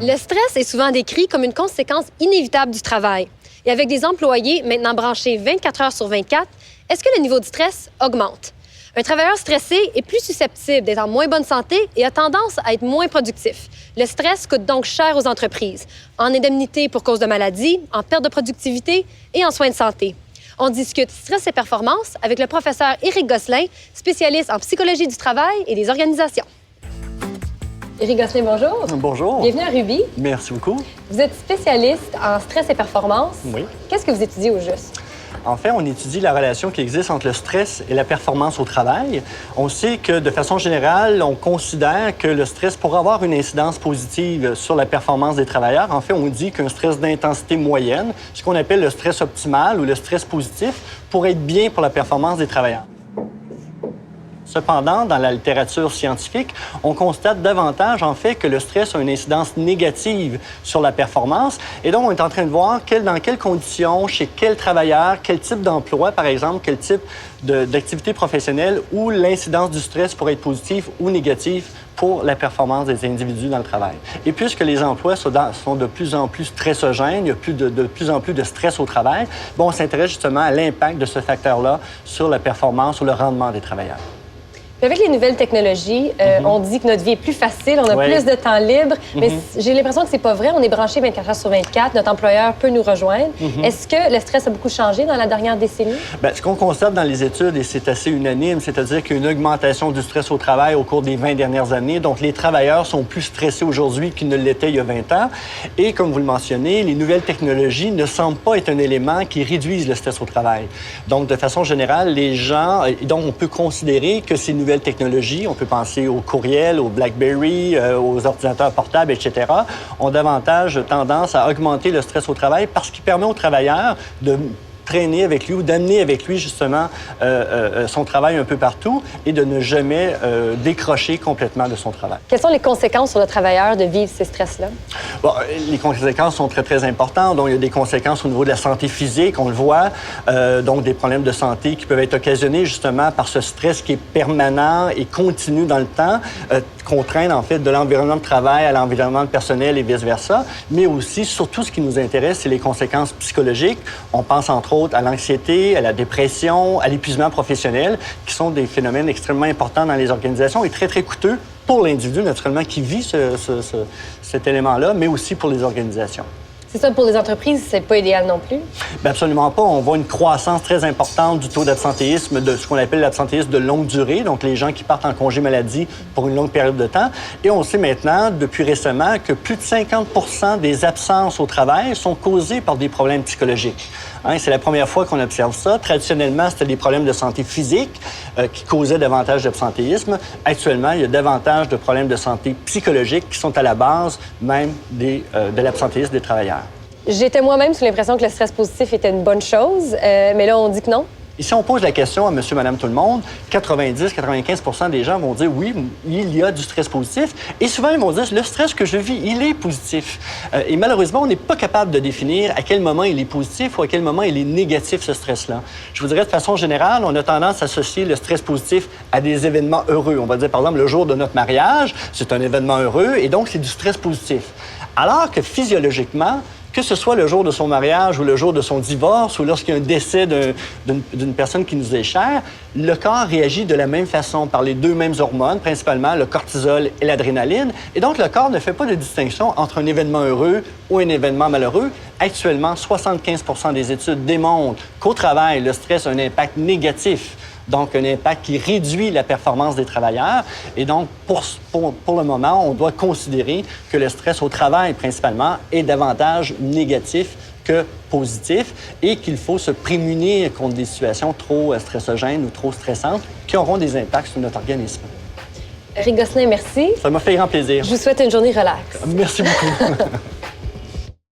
Le stress est souvent décrit comme une conséquence inévitable du travail. Et avec des employés maintenant branchés 24 heures sur 24, est-ce que le niveau de stress augmente? Un travailleur stressé est plus susceptible d'être en moins bonne santé et a tendance à être moins productif. Le stress coûte donc cher aux entreprises, en indemnités pour cause de maladie, en perte de productivité et en soins de santé. On discute stress et performance avec le professeur Éric Gosselin, spécialiste en psychologie du travail et des organisations. Éric Gosselin, bonjour. Bonjour. Bienvenue à Ruby. Merci beaucoup. Vous êtes spécialiste en stress et performance. Oui. Qu'est-ce que vous étudiez au juste? En fait, on étudie la relation qui existe entre le stress et la performance au travail. On sait que, de façon générale, on considère que le stress pourrait avoir une incidence positive sur la performance des travailleurs. En fait, on dit qu'un stress d'intensité moyenne, ce qu'on appelle le stress optimal ou le stress positif, pourrait être bien pour la performance des travailleurs. Cependant, dans la littérature scientifique, on constate davantage, en fait, que le stress a une incidence négative sur la performance. Et donc, on est en train de voir dans quelles conditions, chez quel travailleur, quel type d'emploi, par exemple, quel type d'activité professionnelle, où l'incidence du stress pourrait être positive ou négative pour la performance des individus dans le travail. Et puisque les emplois sont de plus en plus stressogènes, il y a de plus en plus de stress au travail, on s'intéresse justement à l'impact de ce facteur-là sur la performance ou le rendement des travailleurs. Puis avec les nouvelles technologies, on dit que notre vie est plus facile, on a plus de temps libre, mais j'ai l'impression que c'est pas vrai. On est branché 24 heures sur 24, notre employeur peut nous rejoindre. Est-ce que le stress a beaucoup changé dans la dernière décennie? Bien, ce qu'on constate dans les études, et c'est assez unanime, c'est-à-dire qu'il y a une augmentation du stress au travail au cours des 20 dernières années. Donc, les travailleurs sont plus stressés aujourd'hui qu'ils ne l'étaient il y a 20 ans. Et comme vous le mentionnez, les nouvelles technologies ne semblent pas être un élément qui réduise le stress au travail. Donc, de façon générale, les gens... Donc, on peut considérer que ces nouvelles technologies, on peut penser au courriel, au BlackBerry, aux ordinateurs portables, etc., ont davantage tendance à augmenter le stress au travail parce qu'il permet aux travailleurs de traîner avec lui ou d'amener avec lui, justement, son travail un peu partout et de ne jamais décrocher complètement de son travail. Quelles sont les conséquences sur le travailleur de vivre ces stress-là? Bon, les conséquences sont très, très importantes. Donc, il y a des conséquences au niveau de la santé physique, on le voit. Donc, des problèmes de santé qui peuvent être occasionnés, justement, par ce stress qui est permanent et continu dans le temps, qu'on traîne, en fait, de l'environnement de travail à l'environnement personnel et vice-versa. Mais aussi, surtout, ce qui nous intéresse, c'est les conséquences psychologiques. On pense, entre autres, à l'anxiété, à la dépression, à l'épuisement professionnel, qui sont des phénomènes extrêmement importants dans les organisations et très, très coûteux pour l'individu, naturellement, qui vit cet élément-là, mais aussi pour les organisations. C'est ça, pour les entreprises, c'est pas idéal non plus? Bien, absolument pas. On voit une croissance très importante du taux d'absentéisme, de ce qu'on appelle l'absentéisme de longue durée, donc les gens qui partent en congé maladie pour une longue période de temps. Et on sait maintenant, depuis récemment, que plus de 50% des absences au travail sont causées par des problèmes psychologiques. C'est la première fois qu'on observe ça. Traditionnellement, c'était des problèmes de santé physique qui causaient davantage d'absentéisme. Actuellement, il y a davantage de problèmes de santé psychologique qui sont à la base même de l'absentéisme des travailleurs. J'étais moi-même sous l'impression que le stress positif était une bonne chose, mais là, on dit que non. Et si on pose la question à monsieur, madame, tout le monde, 90-95% des gens vont dire oui, il y a du stress positif. Et souvent, ils vont dire le stress que je vis, il est positif. Et malheureusement, on n'est pas capable de définir à quel moment il est positif ou à quel moment il est négatif, ce stress-là. Je vous dirais, de façon générale, on a tendance à associer le stress positif à des événements heureux. On va dire, par exemple, le jour de notre mariage, c'est un événement heureux et donc c'est du stress positif. Alors que physiologiquement, que ce soit le jour de son mariage ou le jour de son divorce ou lorsqu'il y a un décès d'une personne qui nous est chère, le corps réagit de la même façon par les deux mêmes hormones, principalement le cortisol et l'adrénaline. Et donc, le corps ne fait pas de distinction entre un événement heureux ou un événement malheureux. Actuellement, 75% des études démontrent qu'au travail, le stress a un impact négatif. Donc, un impact qui réduit la performance des travailleurs. Et donc, pour le moment, on doit considérer que le stress au travail, principalement, est davantage négatif que positif et qu'il faut se prémunir contre des situations trop stressogènes ou trop stressantes qui auront des impacts sur notre organisme. Éric Gosselin, merci. Ça m'a fait grand plaisir. Je vous souhaite une journée relax. Merci beaucoup.